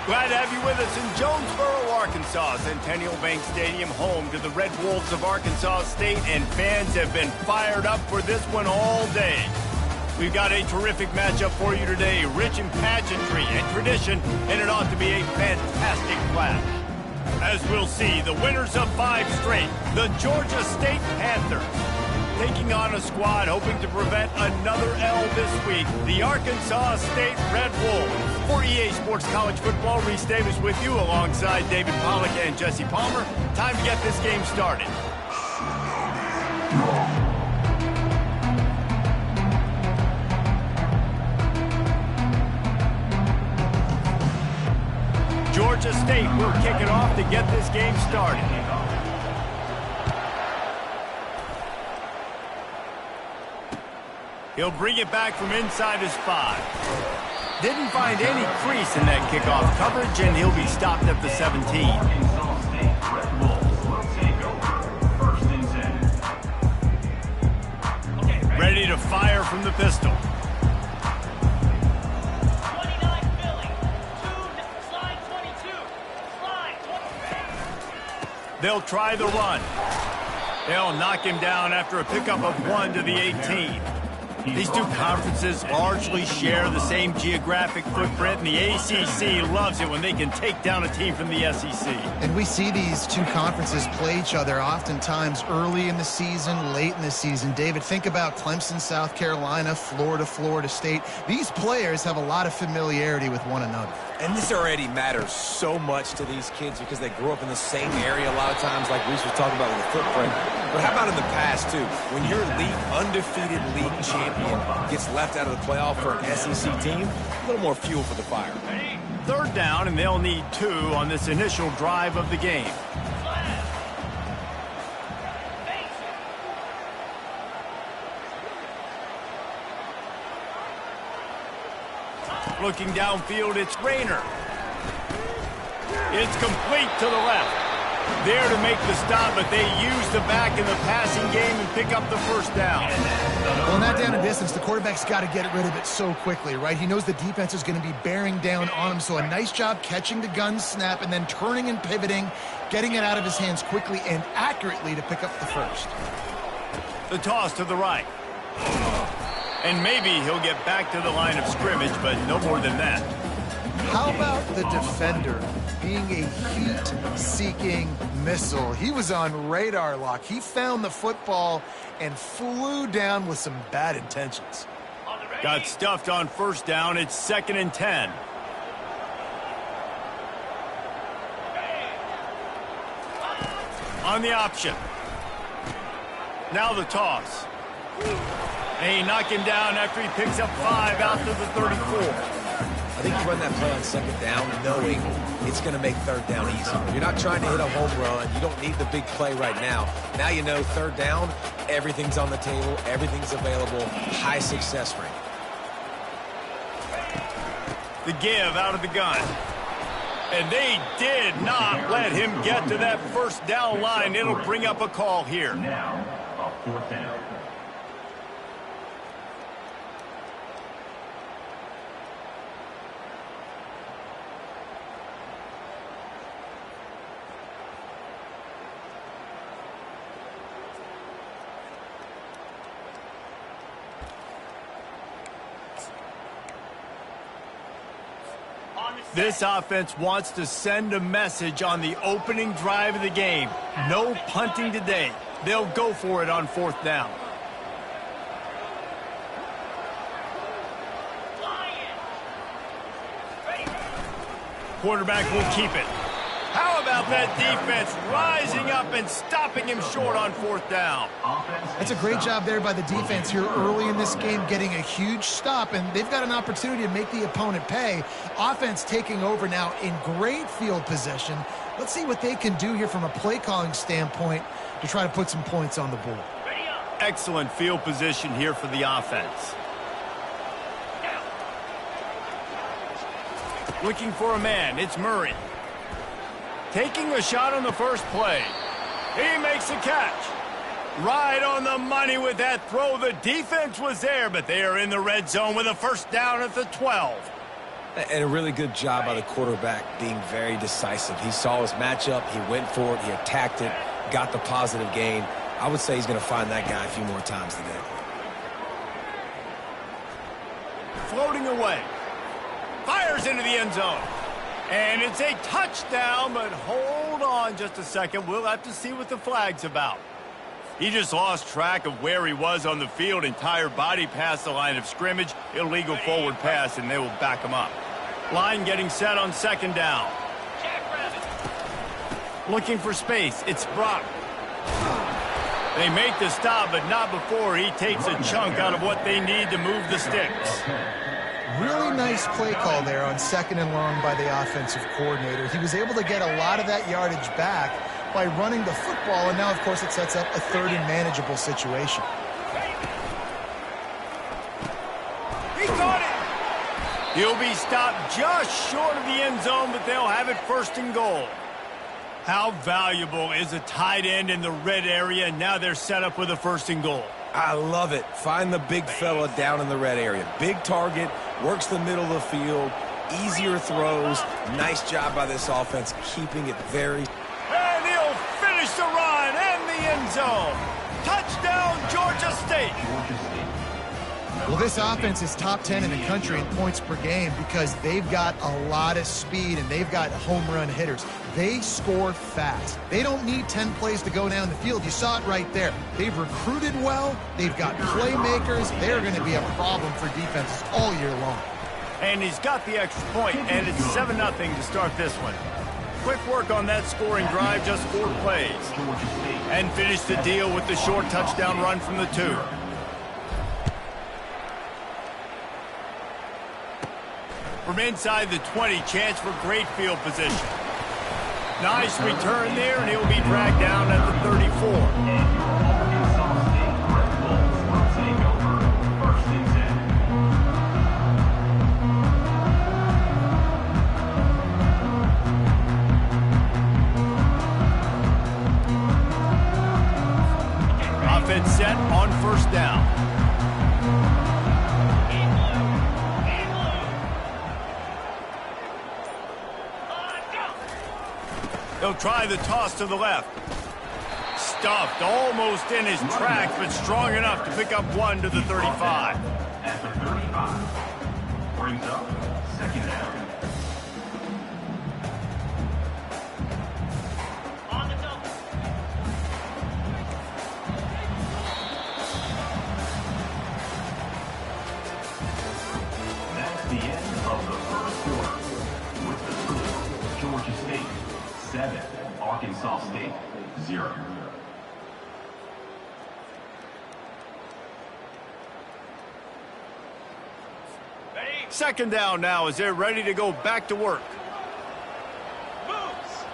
Glad to have you with us in Jonesboro, Arkansas. Centennial Bank Stadium, home to the Red Wolves of Arkansas State, and fans have been fired up for this one all day. We've got a terrific matchup for you today, rich in pageantry and tradition, and it ought to be a fantastic clash. As we'll see, the winners of 5 straight, the Georgia State Panthers, taking on a squad hoping to prevent another L this week, the Arkansas State Red Wolves. For EA Sports College Football, Reese Davis with you alongside David Pollack and Jesse Palmer. Time to get this game started. Georgia State will kick it off to get this game started. He'll bring it back from inside his 5. Didn't find any crease in that kickoff coverage, and he'll be stopped at the 17. Ready to fire from the pistol. They'll try the run. They'll knock him down after a pickup of 1 to the 18. These two conferences largely share the same geographic footprint, and the ACC loves it when they can take down a team from the SEC. And we see these two conferences play each other oftentimes early in the season, late in the season. David, think about Clemson, South Carolina, Florida, Florida State. These players have a lot of familiarity with one another. And this already matters so much to these kids because they grew up in the same area a lot of times, like Reese was talking about with the footprint. But how about in the past, too? When your undefeated league champion gets left out of the playoff for an SEC team, a little more fuel for the fire. 3rd down, and they'll need 2 on this initial drive of the game. Looking downfield, it's Rayner. It's complete to the left. There to make the stop, but they use the back in the passing game and pick up the first down. Well, in that down and distance, the quarterback's got to get rid of it so quickly, right? He knows the defense is going to be bearing down on him, so a nice job catching the gun snap and then turning and pivoting, getting it out of his hands quickly and accurately to pick up the first. The toss to the right. And maybe he'll get back to the line of scrimmage, but no more than that. How about the defender being a heat-seeking missile? He was on radar lock. He found the football and flew down with some bad intentions. Got stuffed on 1st down. It's 2nd and 10. On the option. Now the toss. And he knocked him down after he picks up 5 out to the 34. I think you run that play on 2nd down knowing it's going to make 3rd down easier. You're not trying to hit a home run. You don't need the big play right now. Now you know 3rd down, everything's on the table, everything's available, high success rate. The give out of the gun. And they did not let him get to that 1st down line. It'll bring up a call here. Now, a 4th down. This offense wants to send a message on the opening drive of the game. No punting today. They'll go for it on 4th down. Quarterback will keep it. How about that defense rising up and stopping him short on 4th down? That's a great job there by the defense here early in this game, getting a huge stop, and they've got an opportunity to make the opponent pay. Offense taking over now in great field possession. Let's see what they can do here from a play calling standpoint to try to put some points on the board. Excellent field position here for the offense. Looking for a man, it's Murray. Taking a shot on the first play. He makes the catch. Right on the money with that throw. The defense was there, but they are in the red zone with a 1st down at the 12. And a really good job by the quarterback being very decisive. He saw his matchup, he went for it, he attacked it, got the positive gain. I would say he's going to find that guy a few more times today. Floating away. Fires into the end zone. And it's a touchdown, but hold on just a second. We'll have to see what the flag's about. He just lost track of where he was on the field. Entire body past the line of scrimmage. Illegal forward pass, and they will back him up. Line getting set on second down. Looking for space. It's Brock. They make the stop, but not before he takes a chunk out of what they need to move the sticks. Really nice play call there on second and long by the offensive coordinator. He was able to get a lot of that yardage back by running the football, and now, of course, it sets up a third and manageable situation. He caught it! He'll be stopped just short of the end zone, but they'll have it first and goal. How valuable is a tight end in the red area, and now they're set up with a first and goal. I love it. Find the big fella down in the red area. Big target, works the middle of the field, easier throws. Nice job by this offense, keeping it very... And he'll finish the run and the end zone. Touchdown, Georgia State. Well, this offense is top 10 in the country in points per game because they've got a lot of speed and they've got home run hitters. They score fast. They don't need 10 plays to go down the field. You saw it right there. They've recruited well. They've got playmakers. They're going to be a problem for defenses all year long. And he's got the extra point, and it's 7-0 to start this one. Quick work on that scoring drive, just 4 plays. And finish the deal with the short touchdown run from the 2. From inside the 20, chance for great field position. Nice return there, and he'll be dragged down at the 34. Offense set on first down. He'll try the toss to the left. Stuffed almost in his tracks, but strong enough to pick up 1 to the 35. At the 35, brings up second down. On the double. That's the end of the first quarter. With the score, Georgia State 7, Arkansas State 0. Second down now as they're ready to go back to work. Moves.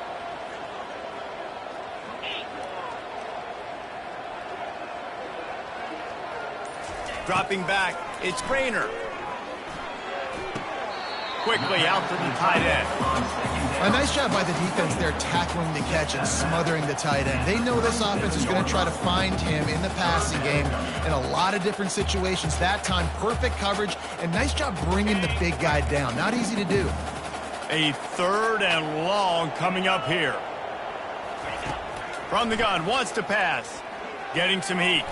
Dropping back, it's Grainer. Quickly out to the tight end. A nice job by the defense there tackling the catch and smothering the tight end. They know this offense is going to try to find him in the passing game in a lot of different situations. That time, perfect coverage, and nice job bringing the big guy down. Not easy to do. A third and long coming up here. From the gun, wants to pass. Getting some heat.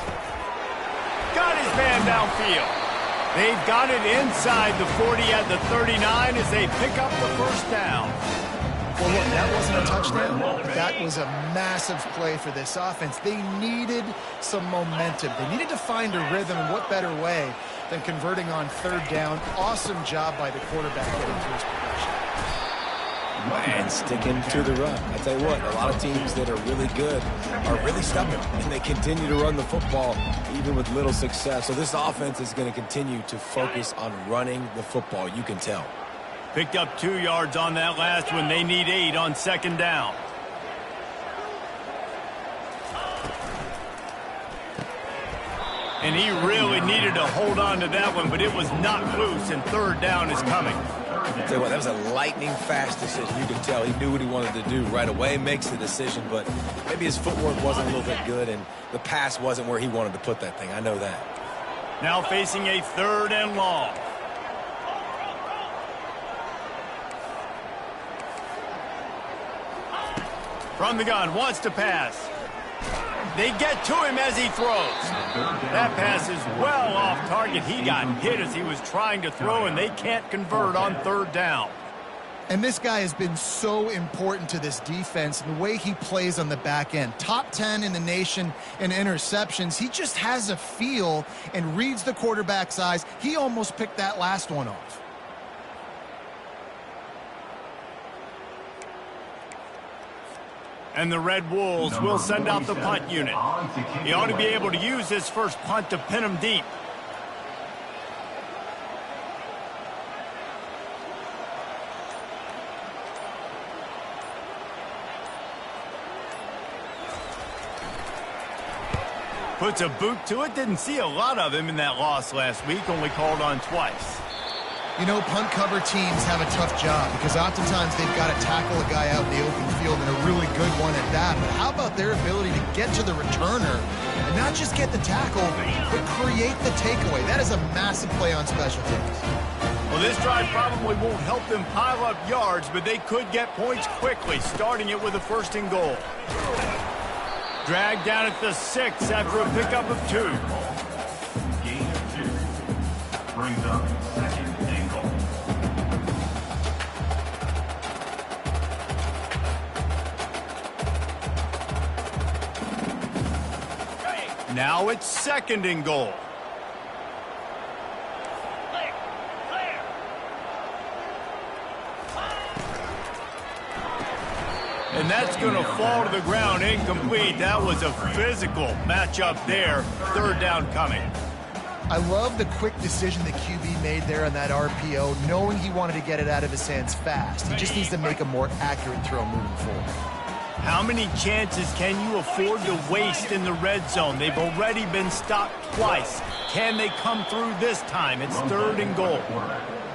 Got his man downfield. They've got it inside the 40 at the 39 as they pick up the first down. Well, look, that wasn't a touchdown. That was a massive play for this offense. They needed some momentum. They needed to find a rhythm, and what better way than converting on third down. Awesome job by the quarterback getting to his progression. And sticking to the run. I tell you what, a lot of teams that are really good are really stubborn, and they continue to run the football even with little success. So this offense is going to continue to focus on running the football. You can tell. Picked up 2 yards on that last one. They need 8 on second down. And he really needed to hold on to that one, but it was not loose, and third down is coming. Tell you what, that was a lightning-fast decision. You can tell he knew what he wanted to do right away, makes the decision, but maybe his footwork wasn't a little bit good, and the pass wasn't where he wanted to put that thing. I know that. Now facing a third and long. From the gun, wants to pass. They get to him as he throws. That pass is well off target. He got hit as he was trying to throw, and they can't convert on third down. And this guy has been so important to this defense and the way he plays on the back end. Top 10 in the nation in interceptions. He just has a feel and reads the quarterback's eyes. He almost picked that last one off. And the Red Wolves will send out the punt unit. He ought to be able to use his first punt to pin him deep. Puts a boot to it. Didn't see a lot of him in that loss last week. Only called on twice. You know, punt cover teams have a tough job because oftentimes they've got to tackle a guy out in the open field and a really good one at that. But how about their ability to get to the returner and not just get the tackle, but create the takeaway? That is a massive play on special teams. Well, this drive probably won't help them pile up yards, but they could get points quickly, starting it with a first and goal. Dragged down at the 6 after a pickup of 2. Gain of 2. Brings up second and goal. Now it's second and goal. And that's going to fall to the ground incomplete. That was a physical matchup there. Third down coming. I love the quick decision the QB made there on that RPO, knowing he wanted to get it out of his hands fast. He just needs to make a more accurate throw moving forward. How many chances can you afford to waste in the red zone? They've already been stopped twice. Can they come through this time? It's third and goal.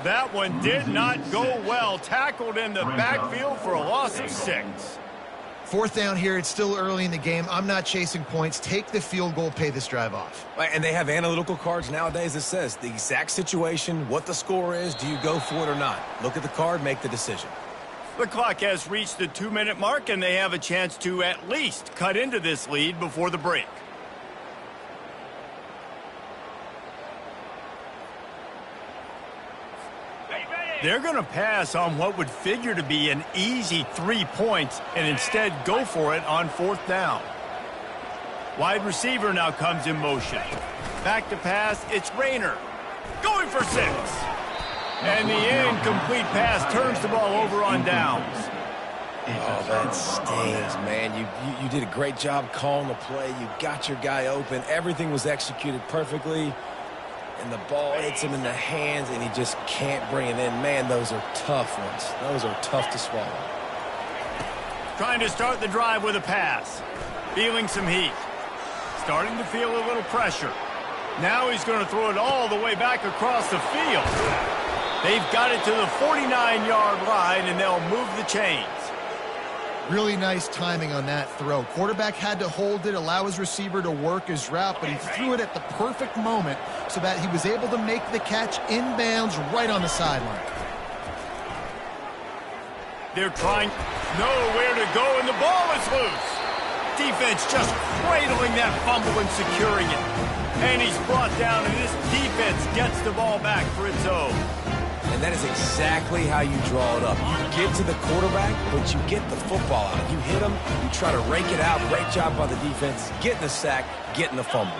That one did not go well. Tackled in the backfield for a loss of 6. Fourth down here. It's still early in the game. I'm not chasing points. Take the field goal, pay this drive off. And they have analytical cards nowadays that says the exact situation, what the score is, do you go for it or not? Look at the card, make the decision. The clock has reached the 2-minute mark, and they have a chance to at least cut into this lead before the break. They're going to pass on what would figure to be an easy 3 points and instead go for it on fourth down. Wide receiver now comes in motion. Back to pass, it's Rayner. Going for 6. And the incomplete pass turns the ball over on downs. Oh, that stings, man. You did a great job calling the play. You got your guy open. Everything was executed perfectly. And the ball hits him in the hands, and he just can't bring it in. Man, those are tough ones. Those are tough to swallow. Trying to start the drive with a pass. Feeling some heat. Starting to feel a little pressure. Now he's going to throw it all the way back across the field. They've got it to the 49-yard line, and they'll move the chains. Really nice timing on that throw. Quarterback had to hold it, allow his receiver to work his route, but he threw it at the perfect moment so that he was able to make the catch inbounds right on the sideline. They're trying nowhere to go, and the ball is loose. Defense just cradling that fumble and securing it. And he's brought down, and this defense gets the ball back for its own. And that is exactly how you draw it up. You get to the quarterback, but you get the football out. You hit him, you try to rake it out. Great job by the defense, getting the sack, getting the fumble.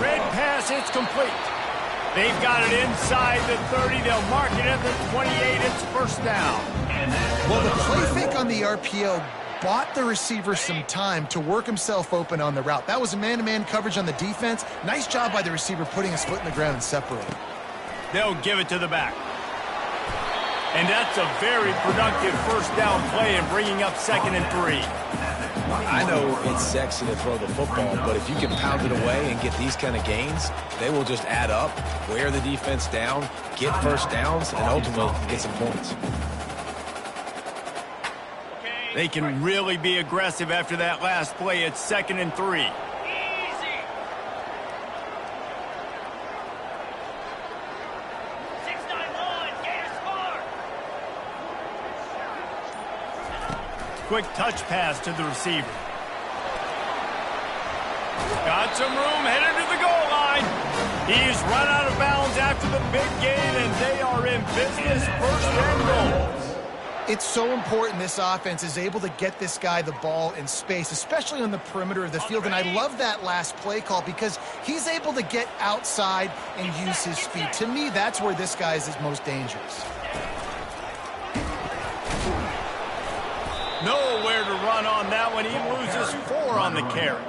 Red pass, it's complete. They've got it inside the 30. They'll mark it at the 28. It's first down. Well, the play fake on the RPO bought the receiver some time to work himself open on the route. That was a man-to-man coverage on the defense. Nice job by the receiver putting his foot in the ground and separating. They'll give it to the back. And that's a very productive first down play and bringing up 2nd and 3. I know it's sexy to throw the football, but if you can pound it away and get these kind of gains, they will just add up, wear the defense down, get first downs, and ultimately get some points. They can really be aggressive after that last play. It's 2nd and 3. quick touch pass to the receiver. Got some room, headed to the goal line. He's run out of bounds after the big gain, and they are in business, first and goal. It's so important this offense is able to get this guy the ball in space, especially on the perimeter of the field. And I love that last play call because he's able to get outside and use his speed. To me, that's where this guy is his most dangerous. Nowhere to run on that one. He loses 4 on the carry.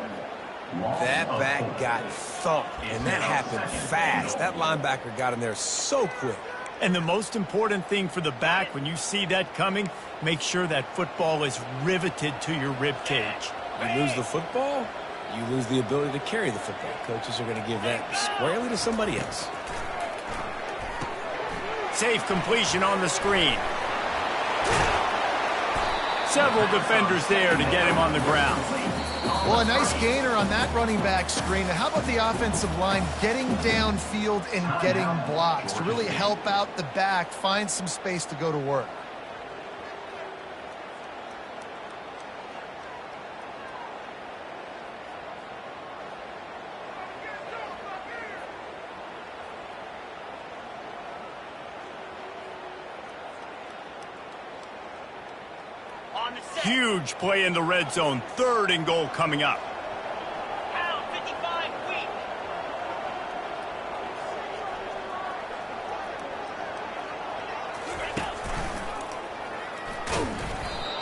That back got thumped, and that happened fast. That linebacker got in there so quick. And the most important thing for the back, when you see that coming, make sure that football is riveted to your rib cage. You lose the football, you lose the ability to carry the football. Coaches are going to give that squarely to somebody else. Safe completion on the screen. Several defenders there to get him on the ground. Well, a nice gainer on that running back screen. Now, how about the offensive line getting downfield and getting blocks to really help out the back, find some space to go to work? Huge play in the red zone. 3rd and goal coming up.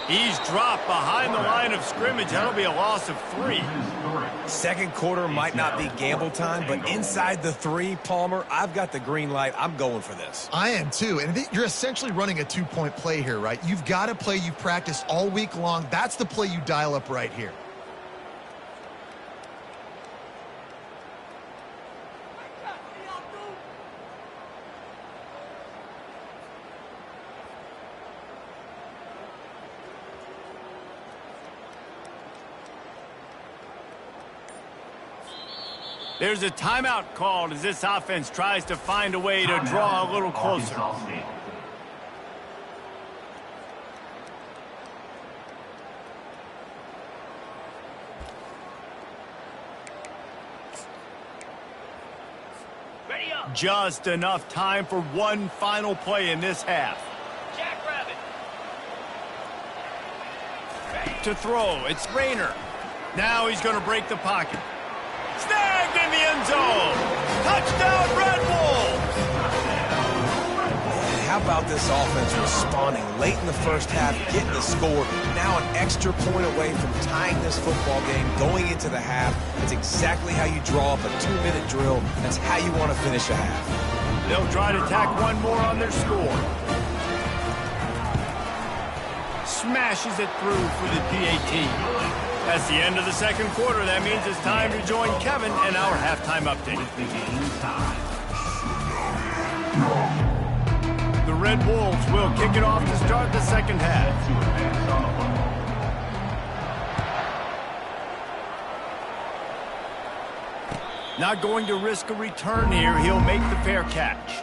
He's dropped behind the line of scrimmage. That'll be a loss of 3. Second quarter might not be gamble time, but inside the 3, Palmer, I've got the green light. I'm going for this. I am too. And you're essentially running a 2-point play here, right? You've got a play you've practiced all week long. That's the play you dial up right here. There's a timeout called as this offense tries to find a way to draw a little closer. Just enough time for one final play in this half. To throw, it's Rayner. Now he's going to break the pocket. Snagged in the end zone. Touchdown, Red Wolves. How about this offense responding late in the first half, getting the score, now an extra point away from tying this football game, going into the half. That's exactly how you draw up a 2-minute drill. That's how you want to finish a half. They'll try to tack one more on their score. Smashes it through for the PAT. That's the end of the second quarter. That means it's time to join Kevin in our halftime update. The Red Wolves will kick it off to start the second half. Not going to risk a return here. He'll make the fair catch.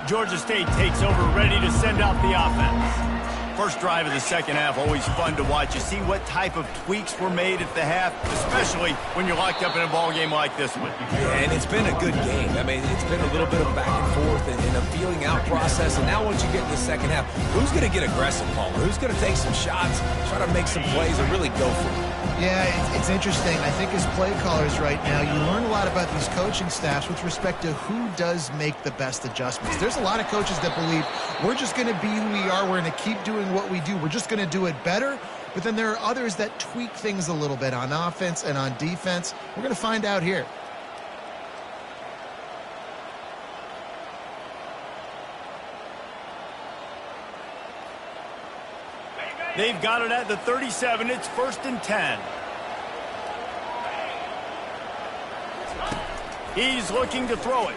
Georgia State takes over, ready to send out the offense. First drive of the second half, always fun to watch. You see what type of tweaks were made at the half, especially when you're locked up in a ball game like this one. Yeah, and it's been a good game. I mean, it's been a little bit of back and forth and a feeling out process. And now once you get in the second half, who's going to get aggressive, Palmer? Who's going to take some shots, try to make some plays, and really go for it? Yeah, it's interesting. I think as play callers right now, you learn a lot about these coaching staffs with respect to who does make the best adjustments. There's a lot of coaches that believe we're just going to be who we are. We're going to keep doing what we do. We're just going to do it better. But then there are others that tweak things a little bit on offense and on defense. We're going to find out here. They've got it at the 37. It's 1st and 10. He's looking to throw it.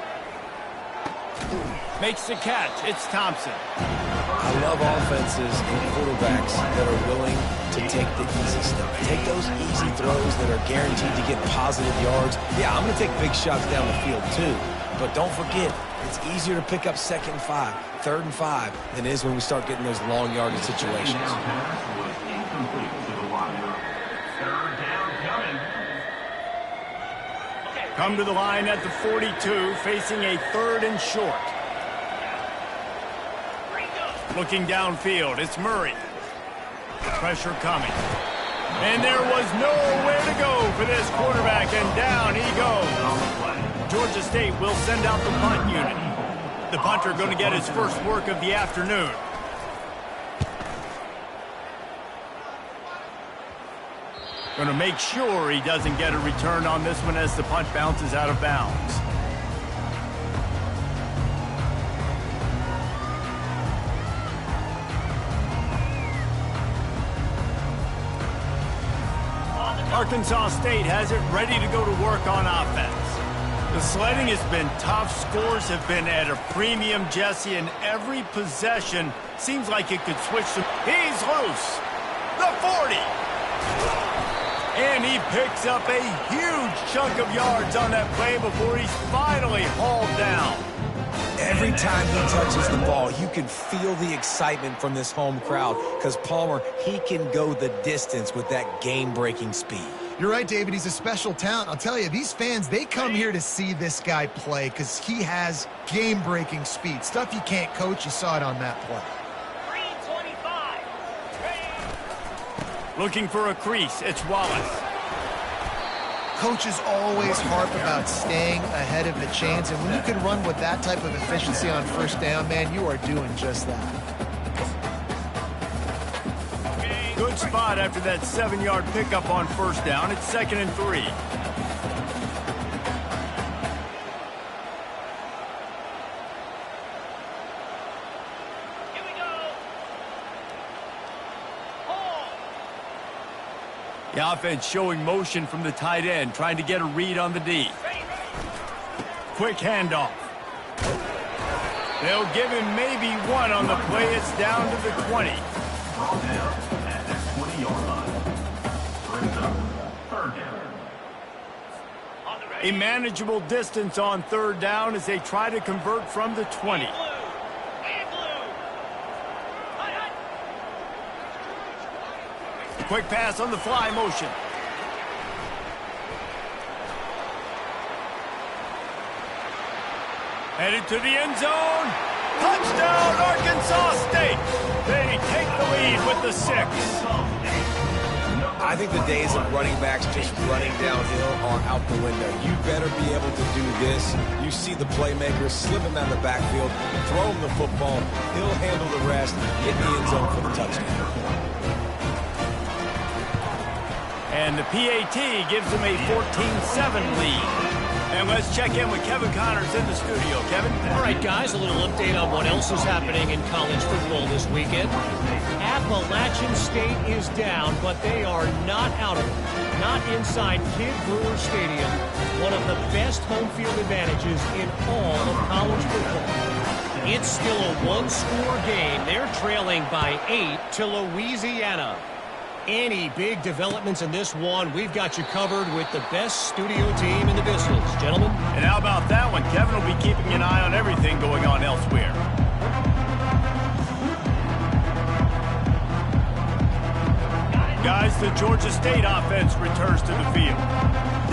Makes the catch. It's Thompson. I love offenses and quarterbacks that are willing to take the easy stuff. Take those easy throws that are guaranteed to get positive yards. Yeah, I'm going to take big shots down the field too. But don't forget, it's easier to pick up 2nd and 5, 3rd and 5 than it is when we start getting those long yardage situations. Come to the line at the 42, facing a 3rd and short. Looking downfield, it's Murray. Pressure coming. And there was nowhere to go for this quarterback, and down he goes. Georgia State will send out the punt unit. The punter going to get his first work of the afternoon. Going to make sure he doesn't get a return on this one as the punt bounces out of bounds. Arkansas State has it ready to go to work on offense. The sledding has been tough. Scores have been at a premium, Jesse, and every possession seems like it could switch. He's loose. The 40. And he picks up a huge chunk of yards on that play before he's finally hauled down. Every time he touches the ball, you can feel the excitement from this home crowd because Palmer, he can go the distance with that game-breaking speed. You're right, David. He's a special talent. I'll tell you, these fans, they come here to see this guy play because he has game-breaking speed. Stuff you can't coach. You saw it on that play. 325. Looking for a crease. It's Wallace. Coaches always harp about staying ahead of the chains, and when you can run with that type of efficiency on 1st down, man, you are doing just that. Good spot after that 7-yard pickup on 1st down. It's 2nd and 3. Here we go. The offense showing motion from the tight end, trying to get a read on the D. Quick handoff. They'll give him maybe one on the play. It's down to the 20. A manageable distance on 3rd down as they try to convert from the 20. Quick pass on the fly motion. Headed to the end zone. Touchdown, Arkansas State. They take the lead with the 6. I think the days of running backs just running downhill are out the window. You better be able to do this. You see the playmaker, slip him out of the backfield, throw him the football, he'll handle the rest, get in the end zone for the touchdown. And the PAT gives them a 14-7 lead. And let's check in with Kevin Connors in the studio. Kevin? All right, guys, a little update on what else is happening in college football this weekend. Appalachian State is down, but they are not out of it. Not inside Kid Brewer Stadium, one of the best home field advantages in all of college football. It's still a one-score game. They're trailing by 8 to Louisiana. Any big developments in this one, we've got you covered with the best studio team in the business, gentlemen. And how about that one? Kevin will be keeping an eye on everything going on elsewhere. Guys, the Georgia State offense returns to the field.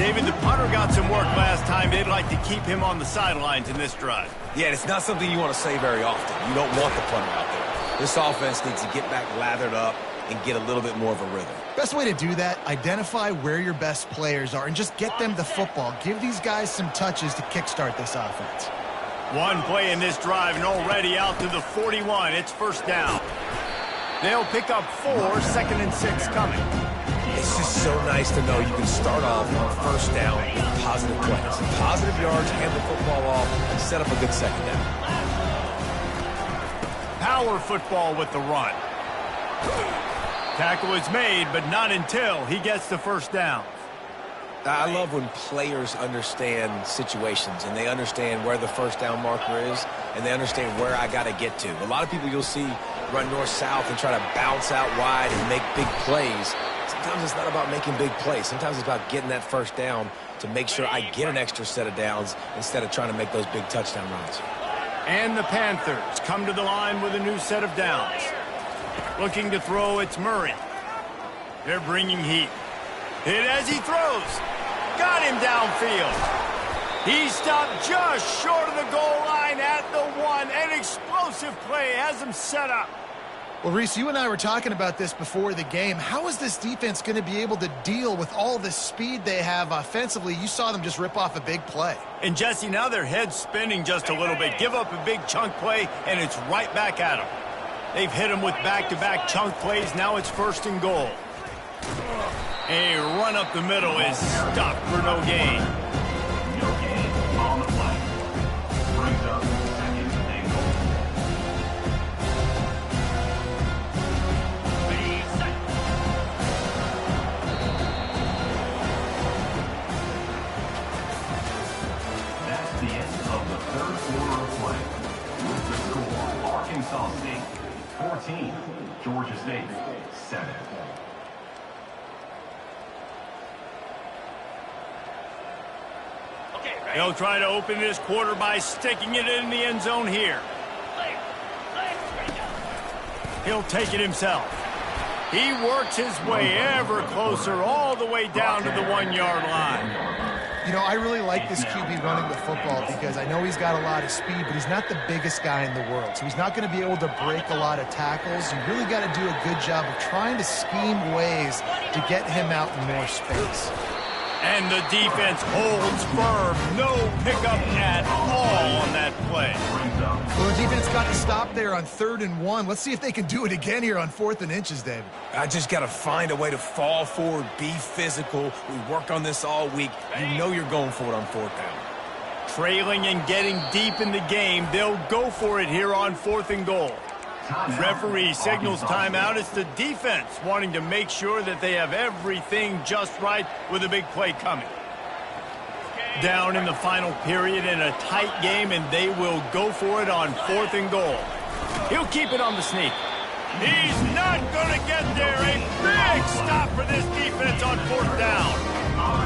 David, the punter got some work last time. They'd like to keep him on the sidelines in this drive. Yeah, it's not something you want to say very often. You don't want the punter out there. This offense needs to get back lathered up and get a little bit more of a rhythm. Best way to do that, identify where your best players are and just get them the football. Give these guys some touches to kickstart this offense. One play in this drive and already out to the 41. It's 1st down. They'll pick up 4, 2nd and 6 coming. It's just so nice to know you can start off on 1st down with positive plays. Positive yards, hand the football off, set up a good 2nd down. Power football with the run. Tackle is made, but not until he gets the 1st down. I love when players understand situations and they understand where the 1st down marker is and they understand where I got to get to. A lot of people you'll see run north-south and try to bounce out wide and make big plays. Sometimes it's not about making big plays. Sometimes it's about getting that first down to make sure I get an extra set of downs instead of trying to make those big touchdown runs. And the Panthers come to the line with a new set of downs. Looking to throw, it's Murray. They're bringing heat. Hit as he throws. Got him downfield. He stopped just short of the goal line at the 1. An explosive play has him set up. Well, Reese, you and I were talking about this before the game. How is this defense going to be able to deal with all the speed they have offensively? You saw them just rip off a big play. And, Jesse, now their head's spinning just a little bit. Give up a big chunk play, and it's right back at them. They've hit them with back-to-back chunk plays. Now it's 1st and goal. A run up the middle is stopped for no gain. No gain on the play. Brings up 2nd and goal. That's the end of the 3rd quarter of play. With the score, Arkansas State 14, Georgia State 7. They'll try to open this quarter by sticking it in the end zone here. He'll take it himself. He works his way ever closer all the way down to the 1-yard line. You know, I really like this QB running the football because I know he's got a lot of speed, but he's not the biggest guy in the world. So he's not going to be able to break a lot of tackles. You really got to do a good job of trying to scheme ways to get him out in more space. And the defense holds firm. No pickup at all on that play. Well, the defense got to stop there on 3rd and 1. Let's see if they can do it again here on 4th and inches, David. I just got to find a way to fall forward, be physical. We work on this all week. You know you're going for it on 4th down. Trailing and getting deep in the game, they'll go for it here on 4th and goal. Referee signals timeout. It's the defense wanting to make sure that they have everything just right with a big play coming. Down in the final period in a tight game, and they will go for it on 4th and goal. He'll keep it on the sneak. He's not going to get there. A big stop for this defense on 4th down.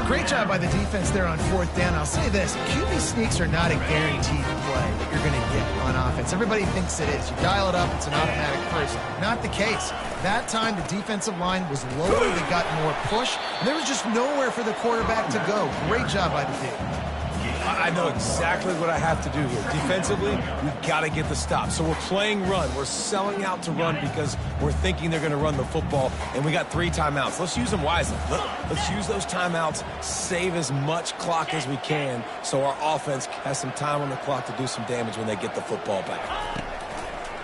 Great job by the defense there on 4th down. I'll say this, QB sneaks are not a guaranteed play that you're going to get on offense. Everybody thinks it is. You dial it up, it's an automatic first. Not the case. That time, the defensive line was lower. They got more push, and there was just nowhere for the quarterback to go. Great job by the team. I know exactly what I have to do here. Defensively, we've got to get the stop. So we're playing run. We're selling out to run because we're thinking they're going to run the football, and we got 3 timeouts. Let's use them wisely. Let's use those timeouts, save as much clock as we can so our offense has some time on the clock to do some damage when they get the football back.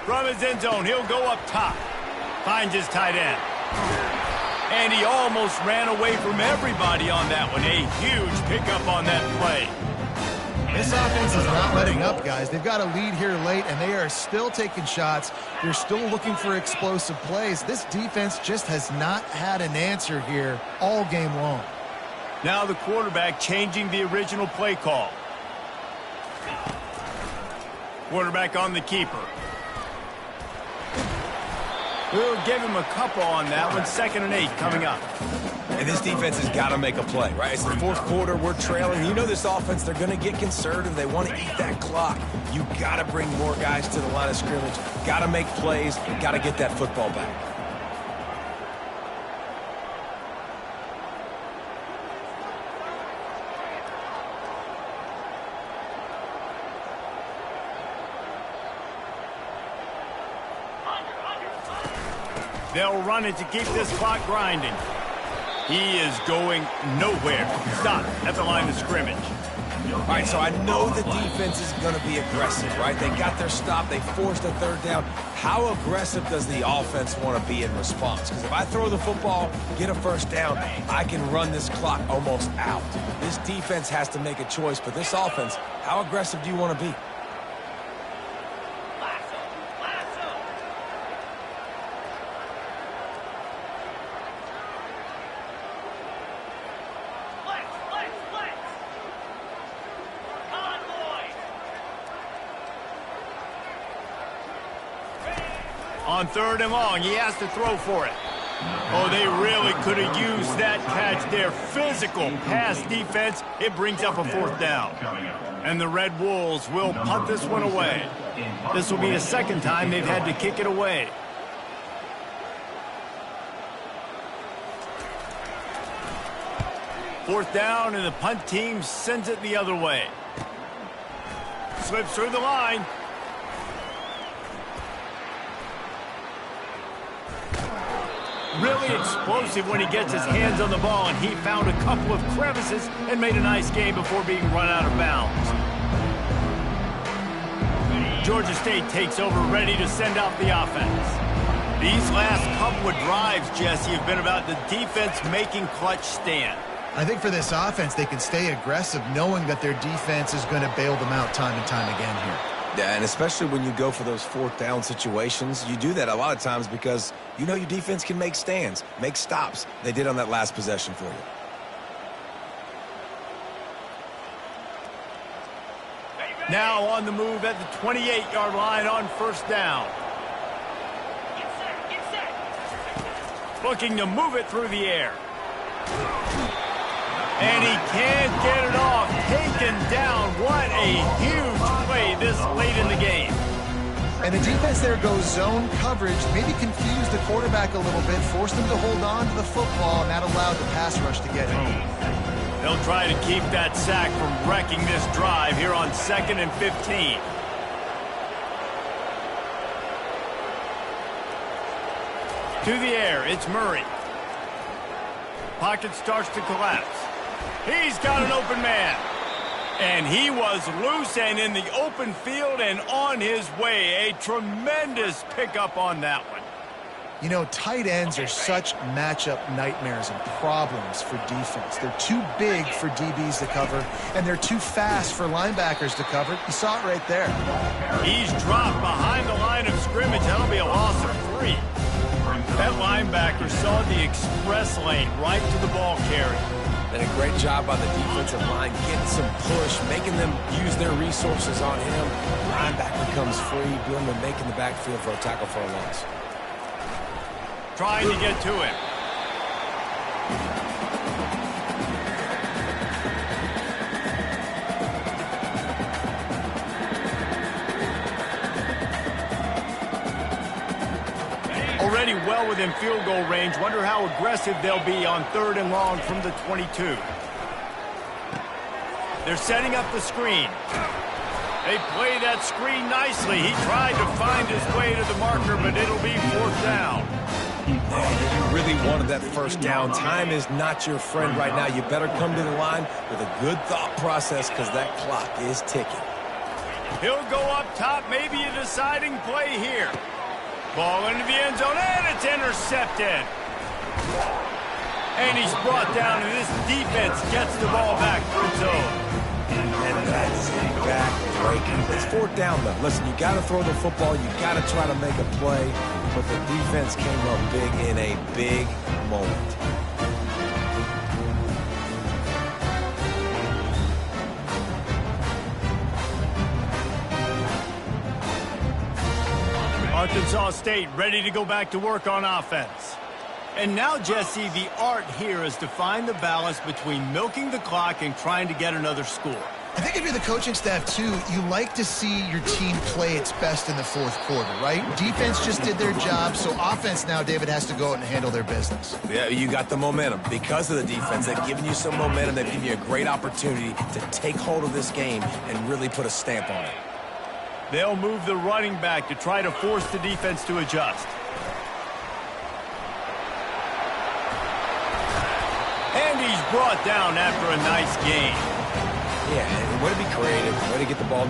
From his end zone, he'll go up top. Finds his tight end. And he almost ran away from everybody on that one. A huge pickup on that play. This offense is not letting up, guys. They've got a lead here late, and they are still taking shots. They're still looking for explosive plays. This defense just has not had an answer here all game long. Now the quarterback changing the original play call. Quarterback on the keeper. We'll give him a couple on that one. 2nd and 8 coming up. And this defense has got to make a play, right? It's the 4th quarter. We're trailing. You know this offense, they're going to get conservative. They want to eat that clock. You got to bring more guys to the line of scrimmage. Got to make plays. Got to get that football back. They'll run it to keep this clock grinding. He is going nowhere. Stop at the line of scrimmage. All right, so I know the defense is going to be aggressive, right? They got their stop. They forced a 3rd down. How aggressive does the offense want to be in response? Because if I throw the football, get a 1st down, I can run this clock almost out. This defense has to make a choice, but this offense, how aggressive do you want to be? On 3rd and long, he has to throw for it. Oh, they really could have used that catch there. Physical pass defense. It brings up a 4th down. And the Red Wolves will punt this one away. This will be the 2nd time they've had to kick it away. Fourth down, and the punt team sends it the other way. Slips through the line. Really explosive when he gets his hands on the ball, and he found a couple of crevices and made a nice game before being run out of bounds. Georgia State takes over, ready to send out the offense. These last couple of drives, Jesse, have been about the defense making clutch stand. I think for this offense, they can stay aggressive knowing that their defense is going to bail them out time and time again here. Yeah, and especially when you go for those 4th down situations, you do that a lot of times because you know your defense can make stands, make stops. They did on that last possession for you. Now on the move at the 28-yard line on 1st down. Looking to move it through the air. And he can't get it off. Taken down. What a huge play this late in the game. And the defense there goes zone coverage, maybe confused the quarterback a little bit, forced him to hold on to the football, and that allowed the pass rush to get home. They'll try to keep that sack from wrecking this drive here on 2nd and 15. To the air, it's Murray. Pocket starts to collapse. He's got an open man. And he was loose and in the open field and on his way. A tremendous pickup on that one. You know, tight ends are such matchup nightmares and problems for defense. They're too big for DBs to cover, and they're too fast for linebackers to cover. You saw it right there. He's dropped behind the line of scrimmage. That'll be a loss of 3. That linebacker saw the express lane right to the ball carrier. Did a great job on the defensive line, getting some push, making them use their resources on him. Linebacker comes free, doing the making the backfield for a tackle for a loss. Trying to get to him. Already well within field goal range. Wonder how aggressive they'll be on 3rd and long from the 22. They're setting up the screen. They play that screen nicely. He tried to find his way to the marker, but it'll be 4th down. You really wanted that 1st down. Time is not your friend right now. You better come to the line with a good thought process because that clock is ticking. He'll go up top, maybe a deciding play here. Ball into the end zone, and it's intercepted. And he's brought down, and this defense gets the ball back for its own. And that's back breaking. It's 4th down, though. Listen, you got to throw the football. You got to try to make a play. But the defense came up big in a big moment. Arkansas State ready to go back to work on offense. And now, Jesse, the art here is to find the balance between milking the clock and trying to get another score. I think if you're the coaching staff, too, you like to see your team play its best in the 4th quarter, right? Defense just did their job, so offense now, David, has to go out and handle their business. Yeah, you got the momentum. Because of the defense, they've given you some momentum. They've given you a great opportunity to take hold of this game and really put a stamp on it. They'll move the running back to try to force the defense to adjust. And he's brought down after a nice game. Yeah, way to be creative, way to get the ball